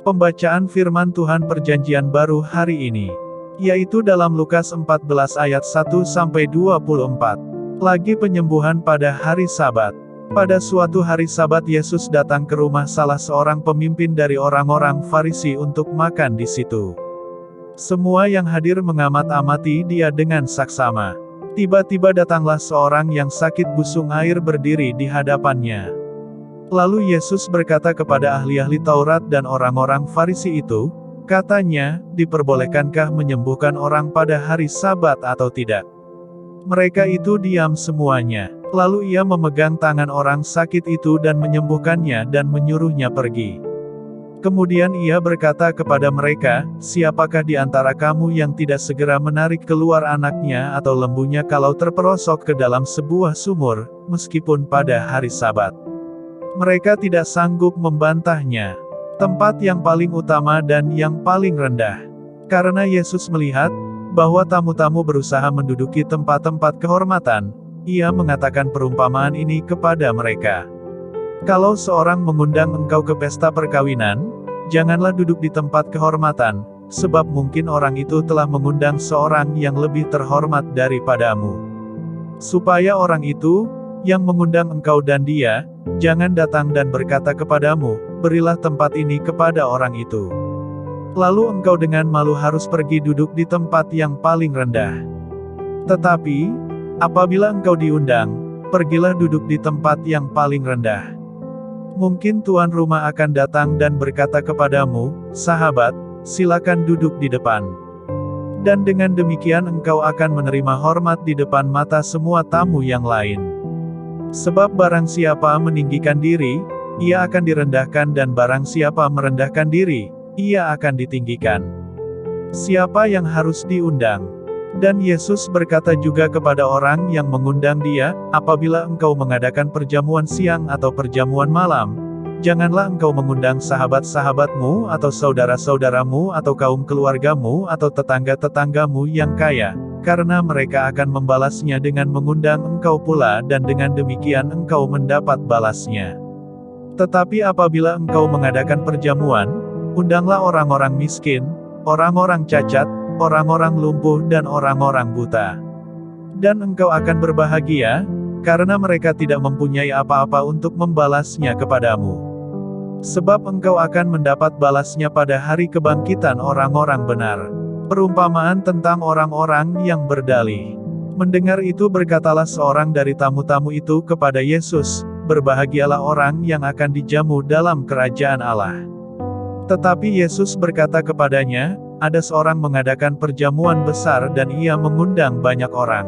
Pembacaan firman Tuhan Perjanjian Baru hari ini, yaitu dalam Lukas 14 ayat 1-24. Lagi penyembuhan pada hari Sabat. Pada suatu hari Sabat Yesus datang ke rumah salah seorang pemimpin dari orang-orang Farisi untuk makan di situ. Semua yang hadir mengamat-amati dia dengan saksama. Tiba-tiba datanglah seorang yang sakit busung air berdiri di hadapannya. Lalu Yesus berkata kepada ahli-ahli Taurat dan orang-orang Farisi itu, katanya, diperbolehkankah menyembuhkan orang pada hari Sabat atau tidak? Mereka itu diam semuanya. Lalu ia memegang tangan orang sakit itu dan menyembuhkannya dan menyuruhnya pergi. Kemudian ia berkata kepada mereka, siapakah di antara kamu yang tidak segera menarik keluar anaknya atau lembunya kalau terperosok ke dalam sebuah sumur, meskipun pada hari Sabat? Mereka tidak sanggup membantahnya. Tempat yang paling utama dan yang paling rendah. Karena Yesus melihat bahwa tamu-tamu berusaha menduduki tempat-tempat kehormatan, ia mengatakan perumpamaan ini kepada mereka. Kalau seorang mengundang engkau ke pesta perkawinan, janganlah duduk di tempat kehormatan, sebab mungkin orang itu telah mengundang seorang yang lebih terhormat daripadamu. Supaya orang itu, yang mengundang engkau dan dia, jangan datang dan berkata kepadamu, berilah tempat ini kepada orang itu. Lalu engkau dengan malu harus pergi duduk di tempat yang paling rendah. Tetapi, apabila engkau diundang, pergilah duduk di tempat yang paling rendah. Mungkin tuan rumah akan datang dan berkata kepadamu, sahabat, silakan duduk di depan. Dan dengan demikian engkau akan menerima hormat di depan mata semua tamu yang lain. Sebab barang siapa meninggikan diri, ia akan direndahkan dan barang siapa merendahkan diri, ia akan ditinggikan. Siapa yang harus diundang? Dan Yesus berkata juga kepada orang yang mengundang dia, apabila engkau mengadakan perjamuan siang atau perjamuan malam, janganlah engkau mengundang sahabat-sahabatmu atau saudara-saudaramu atau kaum keluargamu atau tetangga-tetanggamu yang kaya, karena mereka akan membalasnya dengan mengundang engkau pula dan dengan demikian engkau mendapat balasnya. Tetapi apabila engkau mengadakan perjamuan, undanglah orang-orang miskin, orang-orang cacat, orang-orang lumpuh dan orang-orang buta. Dan engkau akan berbahagia, karena mereka tidak mempunyai apa-apa untuk membalasnya kepadamu. Sebab engkau akan mendapat balasnya pada hari kebangkitan orang-orang benar. Perumpamaan tentang orang-orang yang berdalih. Mendengar itu berkatalah seorang dari tamu-tamu itu kepada Yesus, berbahagialah orang yang akan dijamu dalam kerajaan Allah. Tetapi Yesus berkata kepadanya, ada seorang mengadakan perjamuan besar dan ia mengundang banyak orang.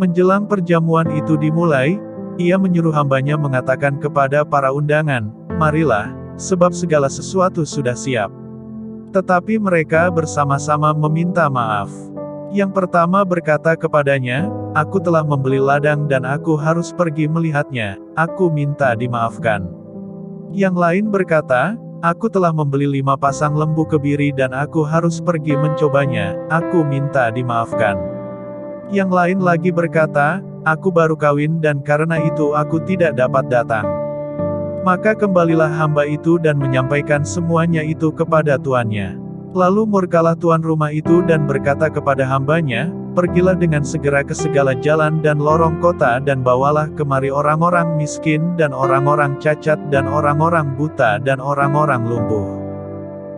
Menjelang perjamuan itu dimulai, ia menyuruh hambanya mengatakan kepada para undangan, marilah, sebab segala sesuatu sudah siap. Tetapi mereka bersama-sama meminta maaf. Yang pertama berkata kepadanya, aku telah membeli ladang dan aku harus pergi melihatnya, aku minta dimaafkan. Yang lain berkata, aku telah membeli 5 pasang lembu kebiri dan aku harus pergi mencobanya, aku minta dimaafkan. Yang lain lagi berkata, aku baru kawin dan karena itu aku tidak dapat datang. Maka kembalilah hamba itu dan menyampaikan semuanya itu kepada tuannya. Lalu murkalah tuan rumah itu dan berkata kepada hambanya, pergilah dengan segera ke segala jalan dan lorong kota dan bawalah kemari orang-orang miskin dan orang-orang cacat dan orang-orang buta dan orang-orang lumpuh.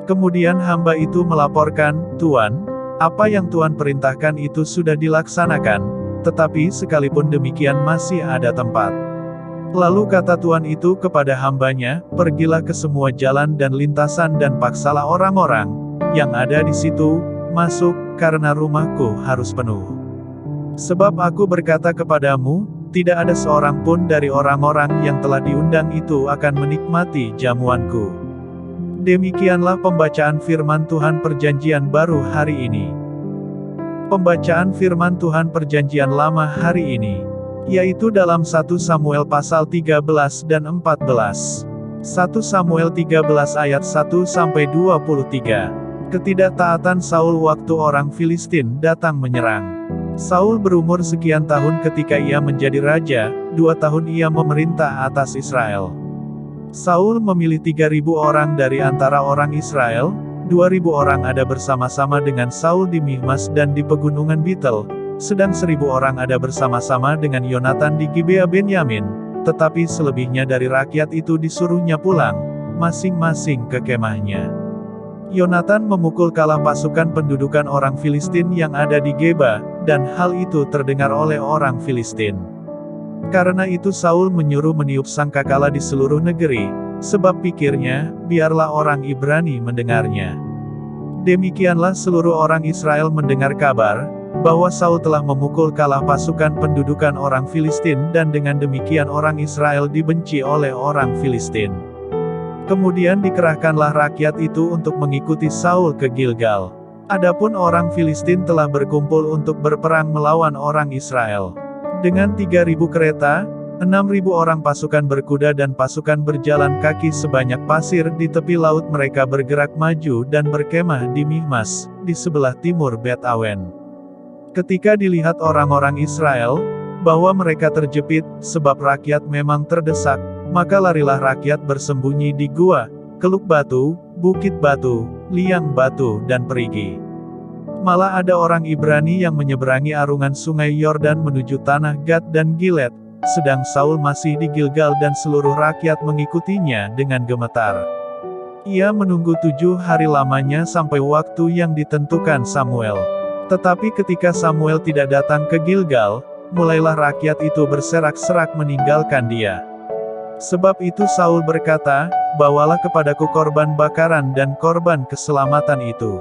Kemudian hamba itu melaporkan, Tuan, apa yang Tuan perintahkan itu sudah dilaksanakan, tetapi sekalipun demikian masih ada tempat. Lalu kata tuan itu kepada hambanya, pergilah ke semua jalan dan lintasan dan paksalah orang-orang yang ada di situ masuk, karena rumahku harus penuh. Sebab aku berkata kepadamu, tidak ada seorang pun dari orang-orang yang telah diundang itu akan menikmati jamuanku. Demikianlah pembacaan firman Tuhan Perjanjian Baru hari ini. Pembacaan firman Tuhan Perjanjian Lama hari ini, yaitu dalam 1 Samuel pasal 13 dan 14. 1 Samuel 13 ayat 1-23. Ketidaktaatan Saul waktu orang Filistin datang menyerang. Saul berumur sekian tahun ketika ia menjadi raja, 2 tahun ia memerintah atas Israel. Saul memilih 3.000 orang dari antara orang Israel, 2.000 orang ada bersama-sama dengan Saul di Michmas dan di pegunungan Betel, sedang 1.000 orang ada bersama-sama dengan Yonatan di Gibea Benyamin, tetapi selebihnya dari rakyat itu disuruhnya pulang, masing-masing ke kemahnya. Yonatan memukul kalah pasukan pendudukan orang Filistin yang ada di Geba, dan hal itu terdengar oleh orang Filistin. Karena itu Saul menyuruh meniup sangkakala di seluruh negeri, sebab pikirnya, biarlah orang Ibrani mendengarnya. Demikianlah seluruh orang Israel mendengar kabar, bahwa Saul telah memukul kalah pasukan pendudukan orang Filistin dan dengan demikian orang Israel dibenci oleh orang Filistin. Kemudian dikerahkanlah rakyat itu untuk mengikuti Saul ke Gilgal. Adapun orang Filistin telah berkumpul untuk berperang melawan orang Israel. Dengan 3.000 kereta, 6.000 orang pasukan berkuda dan pasukan berjalan kaki sebanyak pasir di tepi laut mereka bergerak maju dan berkemah di Michmas, di sebelah timur Bet Awen. Ketika dilihat orang-orang Israel, bahwa mereka terjepit, sebab rakyat memang terdesak, maka larilah rakyat bersembunyi di gua, keluk batu, bukit batu, liang batu dan perigi. Malah ada orang Ibrani yang menyeberangi arungan sungai Yordan menuju tanah Gad dan Gilead, sedang Saul masih di Gilgal dan seluruh rakyat mengikutinya dengan gemetar. Ia menunggu 7 hari lamanya sampai waktu yang ditentukan Samuel. Tetapi ketika Samuel tidak datang ke Gilgal, mulailah rakyat itu berserak-serak meninggalkan dia. Sebab itu Saul berkata, "Bawalah kepadaku korban bakaran dan korban keselamatan itu."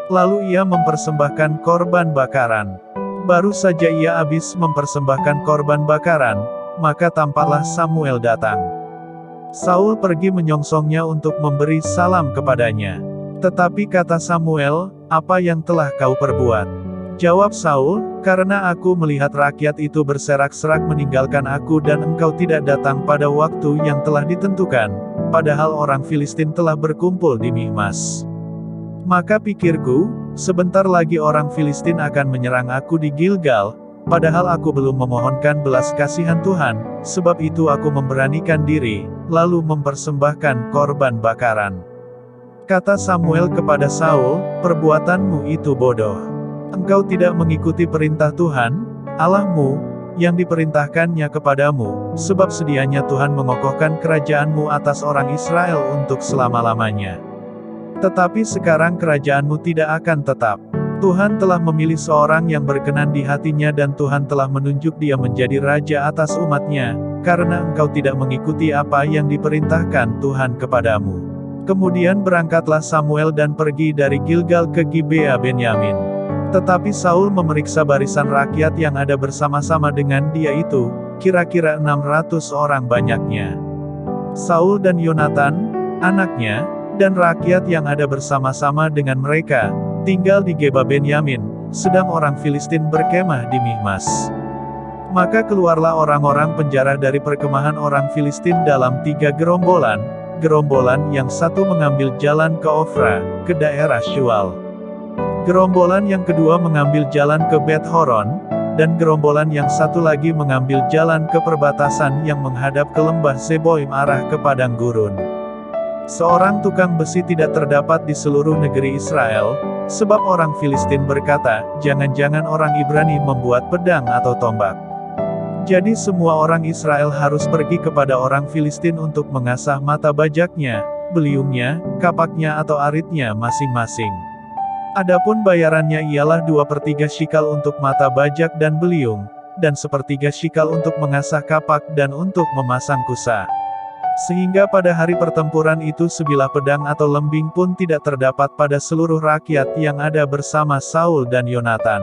Lalu ia mempersembahkan korban bakaran. Baru saja ia habis mempersembahkan korban bakaran, maka tampaklah Samuel datang. Saul pergi menyongsongnya untuk memberi salam kepadanya. Tetapi kata Samuel, "Apa yang telah kau perbuat?" Jawab Saul, "Karena aku melihat rakyat itu berserak-serak meninggalkan aku dan engkau tidak datang pada waktu yang telah ditentukan, padahal orang Filistin telah berkumpul di Michmas. Maka pikirku, sebentar lagi orang Filistin akan menyerang aku di Gilgal, padahal aku belum memohonkan belas kasihan Tuhan, sebab itu aku memberanikan diri, lalu mempersembahkan korban bakaran." Kata Samuel kepada Saul, "Perbuatanmu itu bodoh. Engkau tidak mengikuti perintah Tuhan, Allahmu, yang diperintahkannya kepadamu, sebab sedianya Tuhan mengokohkan kerajaanmu atas orang Israel untuk selama-lamanya. Tetapi sekarang kerajaanmu tidak akan tetap. Tuhan telah memilih seorang yang berkenan di hatinya dan Tuhan telah menunjuk dia menjadi raja atas umatnya, karena engkau tidak mengikuti apa yang diperintahkan Tuhan kepadamu." Kemudian berangkatlah Samuel dan pergi dari Gilgal ke Gibea Benyamin. Tetapi Saul memeriksa barisan rakyat yang ada bersama-sama dengan dia itu, kira-kira 600 orang banyaknya. Saul dan Yonatan, anaknya, dan rakyat yang ada bersama-sama dengan mereka, tinggal di Geba Benyamin, sedang orang Filistin berkemah di Michmas. Maka keluarlah orang-orang penjara dari perkemahan orang Filistin dalam 3 gerombolan, gerombolan yang satu mengambil jalan ke Ofra, ke daerah Shual. Gerombolan yang kedua mengambil jalan ke Bet Horon, dan gerombolan yang satu lagi mengambil jalan ke perbatasan yang menghadap ke lembah Zeboim arah ke padang gurun. Seorang tukang besi tidak terdapat di seluruh negeri Israel, sebab orang Filistin berkata, "Jangan-jangan orang Ibrani membuat pedang atau tombak." Jadi semua orang Israel harus pergi kepada orang Filistin untuk mengasah mata bajaknya, beliungnya, kapaknya atau aritnya masing-masing. Adapun bayarannya ialah 2/3 shikal untuk mata bajak dan beliung, dan 1/3 shikal untuk mengasah kapak dan untuk memasang kusa. Sehingga pada hari pertempuran itu sebilah pedang atau lembing pun tidak terdapat pada seluruh rakyat yang ada bersama Saul dan Yonatan.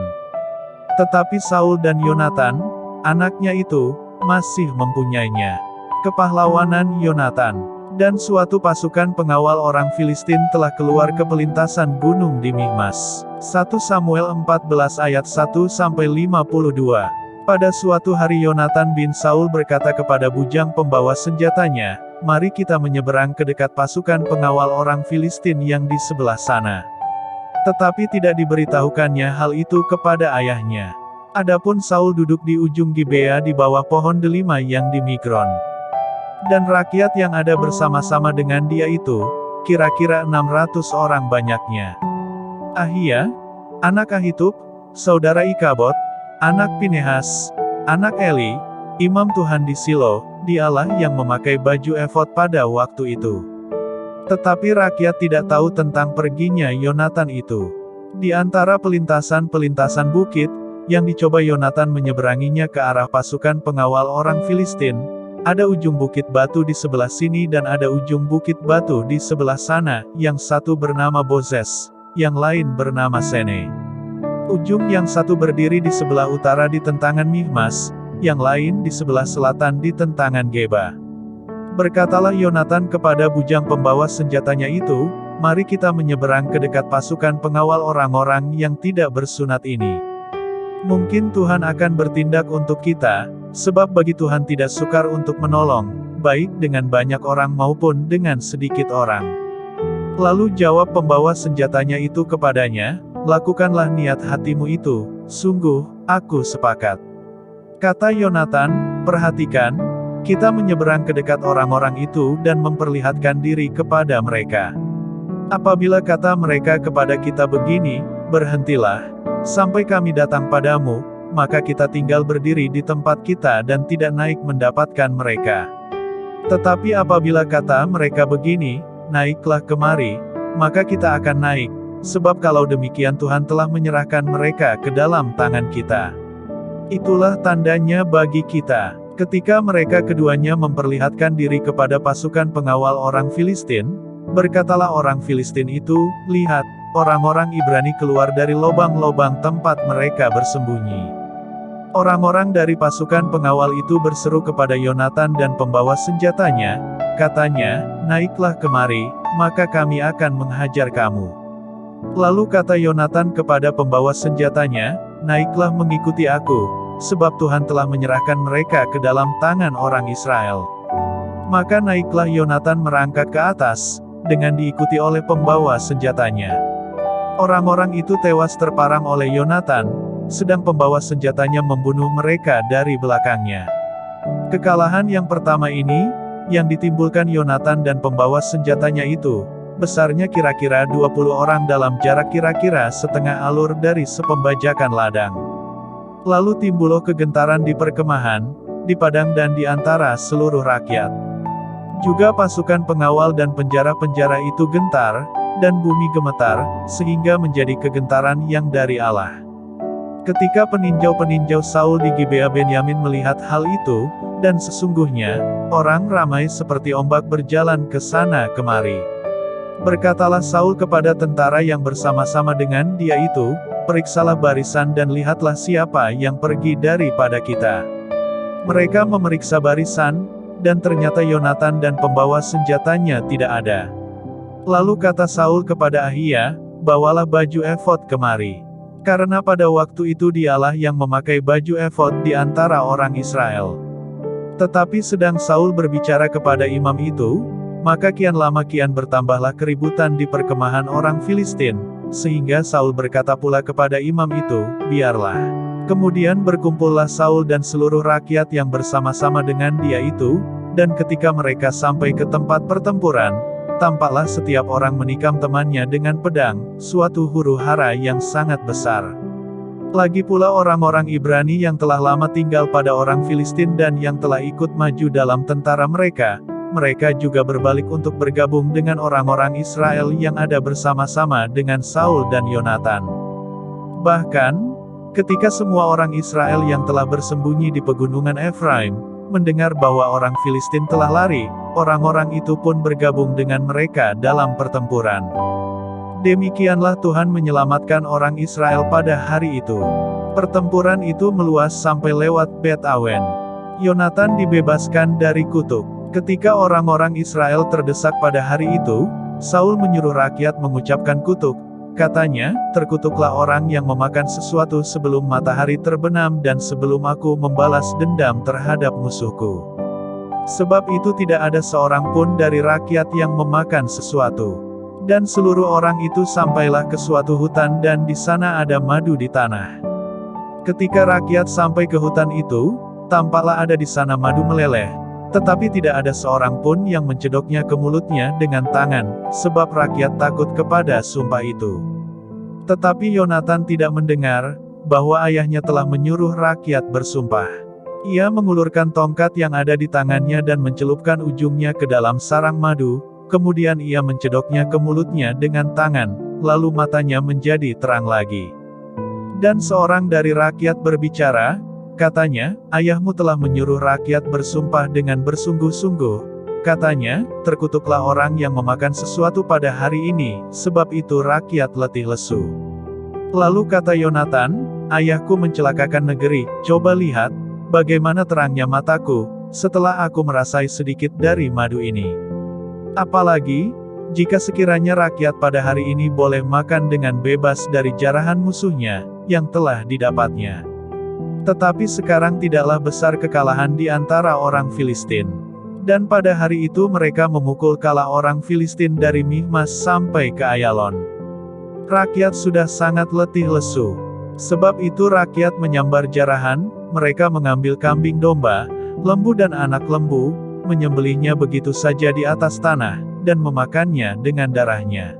Tetapi Saul dan Yonatan, anaknya itu, masih mempunyainya. Kepahlawanan Yonatan. Dan suatu pasukan pengawal orang Filistin telah keluar ke pelintasan gunung di Michmas. 1 Samuel 14 ayat 1-52. Pada suatu hari Yonatan bin Saul berkata kepada bujang pembawa senjatanya, "Mari kita menyeberang ke dekat pasukan pengawal orang Filistin yang di sebelah sana." Tetapi tidak diberitahukannya hal itu kepada ayahnya. Adapun Saul duduk di ujung Gibea di bawah pohon delima yang di Migron. Dan rakyat yang ada bersama-sama dengan dia itu, kira-kira 600 orang banyaknya. Ahia, anak Ahitub, saudara Ikabod, anak Pinehas, anak Eli, imam Tuhan di Silo, dialah yang memakai baju efod pada waktu itu. Tetapi rakyat tidak tahu tentang perginya Yonatan itu. Di antara pelintasan-pelintasan bukit, yang dicoba Yonatan menyeberanginya ke arah pasukan pengawal orang Filistin, ada ujung bukit batu di sebelah sini dan ada ujung bukit batu di sebelah sana, yang satu bernama Bozez, yang lain bernama Sene. Ujung yang satu berdiri di sebelah utara di tentangan Mihmas, yang lain di sebelah selatan di tentangan Geba. Berkatalah Yonatan kepada bujang pembawa senjatanya itu, "Mari kita menyeberang ke dekat pasukan pengawal orang-orang yang tidak bersunat ini. Mungkin Tuhan akan bertindak untuk kita, sebab bagi Tuhan tidak sukar untuk menolong, baik dengan banyak orang maupun dengan sedikit orang." Lalu jawab pembawa senjatanya itu kepadanya, "Lakukanlah niat hatimu itu, sungguh, aku sepakat." Kata Yonatan, "Perhatikan, kita menyeberang ke dekat orang-orang itu dan memperlihatkan diri kepada mereka. Apabila kata mereka kepada kita begini, 'Berhentilah, sampai kami datang padamu,' maka kita tinggal berdiri di tempat kita dan tidak naik mendapatkan mereka. Tetapi apabila kata mereka begini, 'Naiklah kemari,' maka kita akan naik, sebab kalau demikian Tuhan telah menyerahkan mereka ke dalam tangan kita. Itulah tandanya bagi kita." Ketika mereka keduanya memperlihatkan diri kepada pasukan pengawal orang Filistin, berkatalah orang Filistin itu, "Lihat, orang-orang Ibrani keluar dari lobang-lobang tempat mereka bersembunyi." Orang-orang dari pasukan pengawal itu berseru kepada Yonatan dan pembawa senjatanya, katanya, "Naiklah kemari, maka kami akan menghajar kamu." Lalu kata Yonatan kepada pembawa senjatanya, "Naiklah mengikuti aku, sebab Tuhan telah menyerahkan mereka ke dalam tangan orang Israel." Maka naiklah Yonatan merangkak ke atas, dengan diikuti oleh pembawa senjatanya. Orang-orang itu tewas terparang oleh Yonatan, sedang pembawa senjatanya membunuh mereka dari belakangnya. Kekalahan yang pertama ini, yang ditimbulkan Yonatan dan pembawa senjatanya itu, besarnya kira-kira 20 orang dalam jarak kira-kira setengah alur dari sepembajakan ladang. Lalu timbullah kegentaran di perkemahan, di padang dan di antara seluruh rakyat. Juga pasukan pengawal dan penjara-penjara itu gentar, dan bumi gemetar, sehingga menjadi kegentaran yang dari Allah. Ketika peninjau-peninjau Saul di Gibea Benyamin melihat hal itu, dan sesungguhnya, orang ramai seperti ombak berjalan ke sana kemari. Berkatalah Saul kepada tentara yang bersama-sama dengan dia itu, "Periksalah barisan dan lihatlah siapa yang pergi daripada kita." Mereka memeriksa barisan, dan ternyata Yonatan dan pembawa senjatanya tidak ada. Lalu kata Saul kepada Ahia, "Bawalah baju efod kemari." Karena pada waktu itu dialah yang memakai baju efod di antara orang Israel. Tetapi sedang Saul berbicara kepada imam itu, maka kian lama kian bertambahlah keributan di perkemahan orang Filistin, sehingga Saul berkata pula kepada imam itu, "Biarlah." Kemudian berkumpullah Saul dan seluruh rakyat yang bersama-sama dengan dia itu, dan ketika mereka sampai ke tempat pertempuran, tampaklah setiap orang menikam temannya dengan pedang, suatu huru-hara yang sangat besar. Lagi pula orang-orang Ibrani yang telah lama tinggal pada orang Filistin dan yang telah ikut maju dalam tentara mereka, mereka juga berbalik untuk bergabung dengan orang-orang Israel yang ada bersama-sama dengan Saul dan Yonatan. Bahkan, ketika semua orang Israel yang telah bersembunyi di pegunungan Efraim, mendengar bahwa orang Filistin telah lari, orang-orang itu pun bergabung dengan mereka dalam pertempuran. Demikianlah Tuhan menyelamatkan orang Israel pada hari itu. Pertempuran itu meluas sampai lewat Bet Awen. Yonatan dibebaskan dari kutuk. Ketika orang-orang Israel terdesak pada hari itu, Saul menyuruh rakyat mengucapkan kutuk. Katanya, "Terkutuklah orang yang memakan sesuatu sebelum matahari terbenam dan sebelum aku membalas dendam terhadap musuhku. Sebab itu tidak ada seorang pun dari rakyat yang memakan sesuatu." Dan seluruh orang itu sampailah ke suatu hutan dan di sana ada madu di tanah. Ketika rakyat sampai ke hutan itu, tampaklah ada di sana madu meleleh. Tetapi tidak ada seorang pun yang mencedoknya ke mulutnya dengan tangan, sebab rakyat takut kepada sumpah itu. Tetapi Yonatan tidak mendengar, bahwa ayahnya telah menyuruh rakyat bersumpah. Ia mengulurkan tongkat yang ada di tangannya dan mencelupkan ujungnya ke dalam sarang madu, kemudian ia mencedoknya ke mulutnya dengan tangan, lalu matanya menjadi terang lagi. Dan seorang dari rakyat berbicara, katanya, ayahmu telah menyuruh rakyat bersumpah dengan bersungguh-sungguh. Katanya, terkutuklah orang yang memakan sesuatu pada hari ini, sebab itu rakyat letih lesu. Lalu kata Yonatan, ayahku mencelakakan negeri, coba lihat, bagaimana terangnya mataku, setelah aku merasai sedikit dari madu ini. Apalagi, jika sekiranya rakyat pada hari ini boleh makan dengan bebas dari jarahan musuhnya, yang telah didapatnya. Tetapi sekarang tidaklah besar kekalahan di antara orang Filistin. Dan pada hari itu mereka memukul kalah orang Filistin dari Michmas sampai ke Ayalon. Rakyat sudah sangat letih lesu. Sebab itu rakyat menyambar jarahan, mereka mengambil kambing domba, lembu dan anak lembu, menyembelihnya begitu saja di atas tanah, dan memakannya dengan darahnya.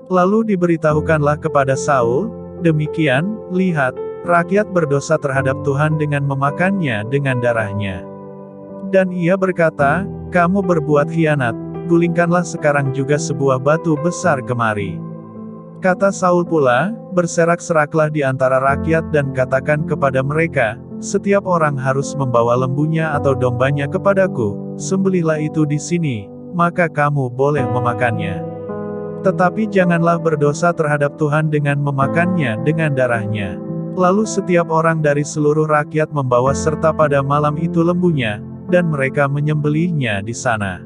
Lalu diberitahukanlah kepada Saul, demikian, lihat, rakyat berdosa terhadap Tuhan dengan memakannya dengan darahnya. Dan ia berkata, kamu berbuat khianat, gulingkanlah sekarang juga sebuah batu besar kemari. Kata Saul pula, berserak-seraklah di antara rakyat dan katakan kepada mereka, setiap orang harus membawa lembunya atau dombanya kepadaku, sembelihlah itu di sini, maka kamu boleh memakannya. Tetapi janganlah berdosa terhadap Tuhan dengan memakannya dengan darahnya. Lalu setiap orang dari seluruh rakyat membawa serta pada malam itu lembunya, dan mereka menyembelihnya di sana.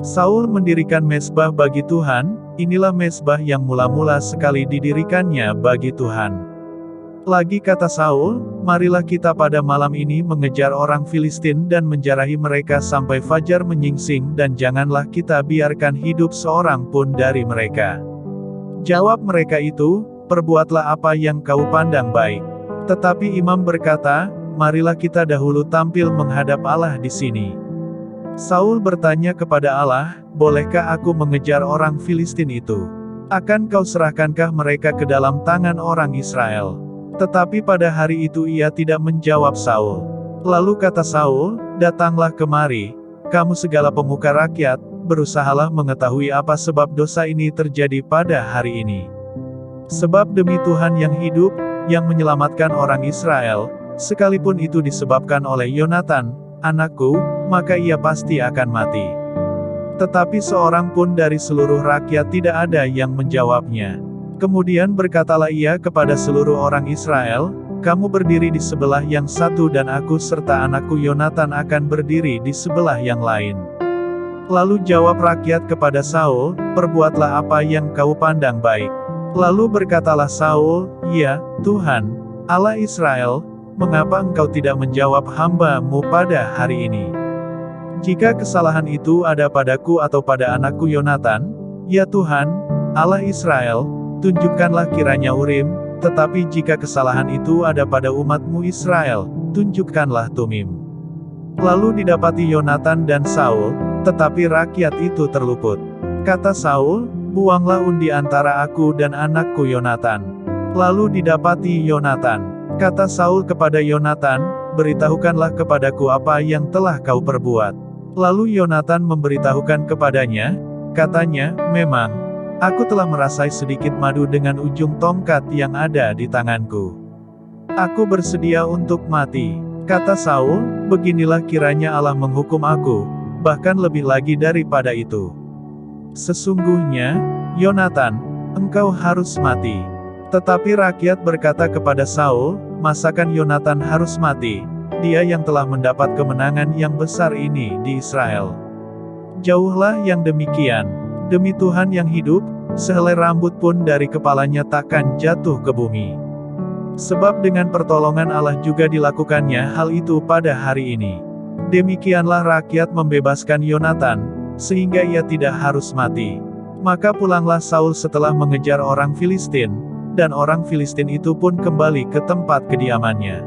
Saul mendirikan mezbah bagi Tuhan, inilah mezbah yang mula-mula sekali didirikannya bagi Tuhan. Lagi kata Saul, marilah kita pada malam ini mengejar orang Filistin dan menjarahi mereka sampai fajar menyingsing dan janganlah kita biarkan hidup seorang pun dari mereka. Jawab mereka itu, perbuatlah apa yang kau pandang baik. Tetapi imam berkata, marilah kita dahulu tampil menghadap Allah di sini. Saul bertanya kepada Allah, bolehkah aku mengejar orang Filistin itu? Akan kau serahkankah mereka ke dalam tangan orang Israel? Tetapi pada hari itu ia tidak menjawab Saul. Lalu kata Saul, datanglah kemari, kamu segala pemuka rakyat, berusahalah mengetahui apa sebab dosa ini terjadi pada hari ini. Sebab demi Tuhan yang hidup, yang menyelamatkan orang Israel, sekalipun itu disebabkan oleh Yonatan, anakku, maka ia pasti akan mati. Tetapi seorang pun dari seluruh rakyat tidak ada yang menjawabnya. Kemudian berkatalah ia kepada seluruh orang Israel, kamu berdiri di sebelah yang satu dan aku serta anakku Yonatan akan berdiri di sebelah yang lain. Lalu jawab rakyat kepada Saul, perbuatlah apa yang kau pandang baik. Lalu berkatalah Saul, ya, Tuhan, Allah Israel, mengapa engkau tidak menjawab hamba-Mu pada hari ini? Jika kesalahan itu ada padaku atau pada anakku Yonatan, ya Tuhan, Allah Israel, tunjukkanlah kiranya Urim, tetapi jika kesalahan itu ada pada umat-Mu Israel, tunjukkanlah Tumim. Lalu didapati Yonatan dan Saul, tetapi rakyat itu terluput. Kata Saul, buanglah undi antara aku dan anakku Yonatan. Lalu didapati Yonatan. Kata Saul kepada Yonatan, beritahukanlah kepadaku apa yang telah kau perbuat. Lalu Yonatan memberitahukan kepadanya, katanya, memang, aku telah merasai sedikit madu dengan ujung tongkat yang ada di tanganku. Aku bersedia untuk mati. Kata Saul, beginilah kiranya Allah menghukum aku, bahkan lebih lagi daripada itu. Sesungguhnya, Yonatan, engkau harus mati. Tetapi rakyat berkata kepada Saul, masakan Yonatan harus mati, dia yang telah mendapat kemenangan yang besar ini di Israel. Jauhlah yang demikian, demi Tuhan yang hidup, sehelai rambut pun dari kepalanya takkan jatuh ke bumi. Sebab dengan pertolongan Allah juga dilakukannya hal itu pada hari ini. Demikianlah rakyat membebaskan Yonatan, sehingga ia tidak harus mati. Maka pulanglah Saul setelah mengejar orang Filistin, dan orang Filistin itu pun kembali ke tempat kediamannya.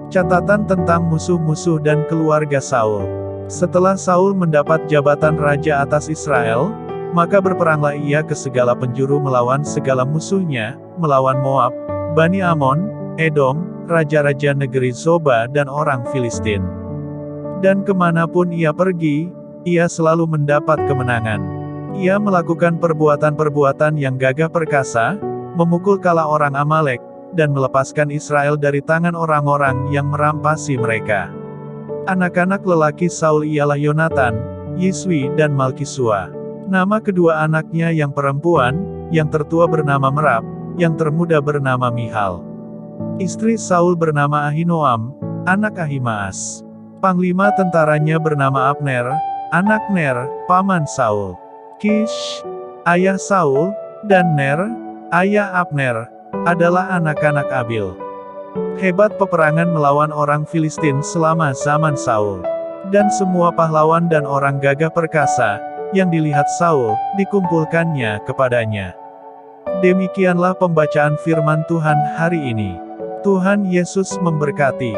Catatan tentang musuh-musuh dan keluarga Saul. Setelah Saul mendapat jabatan raja atas Israel, maka berperanglah ia ke segala penjuru melawan segala musuhnya, melawan Moab, Bani Amon, Edom, raja-raja negeri Zoba dan orang Filistin. Dan kemanapun ia pergi, ia selalu mendapat kemenangan. Ia melakukan perbuatan-perbuatan yang gagah perkasa, memukul kala orang Amalek, dan melepaskan Israel dari tangan orang-orang yang merampasi mereka. Anak-anak lelaki Saul ialah Yonatan, Yiswi dan Malkisua. Nama kedua anaknya yang perempuan, yang tertua bernama Merab, yang termuda bernama Mihal. Istri Saul bernama Ahinoam, anak Ahimaas. Panglima tentaranya bernama Abner, anak Ner, paman Saul. Kish, ayah Saul, dan Ner, ayah Abner, adalah anak-anak Abil. Hebat peperangan melawan orang Filistin selama zaman Saul. Dan semua pahlawan dan orang gagah perkasa, yang dilihat Saul, dikumpulkannya kepadanya. Demikianlah pembacaan firman Tuhan hari ini. Tuhan Yesus memberkati.